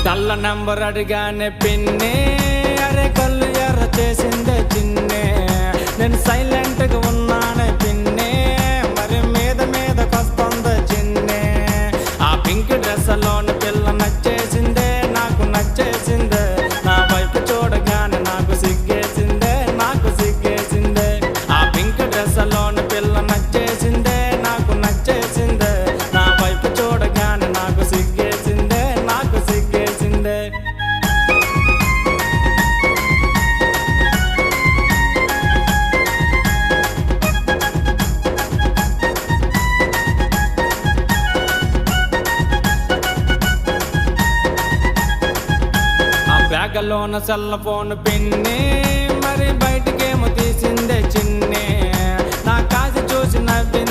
తల్ల నంబర్ అడిగానే పిన్నే, అరే కళ్ళు ఎర్ర చేసిందే చిన్నే. నేను సైలెంట్గా ఉన్నానే పిన్నే, మరి మీద మీదకొస్తుందే చిన్నే. ఆ పింక్ డ్రెస్లోని పిల్ల నచ్చేసిందే, నాకు నచ్చేసిందే. నా వైపు చూడగానే నాకు సిగ్గేసిందే, నాకు సిగ్గేసిందే. ఆ పింక్ డ్రెస్లోని పిల్ల నచ్చేసిందే, నాకు నచ్చేసిందే. నా వైపు చూడగానే నాకు సిగ్గేసిందే, నాకు సిగ్గేసిందే. బ్యాగలోన సెల్ ఫోన్ పిన్నే, మరి బయటికేమో తీసిందే చిన్నే. నా కాసి చూసి నవ్వింది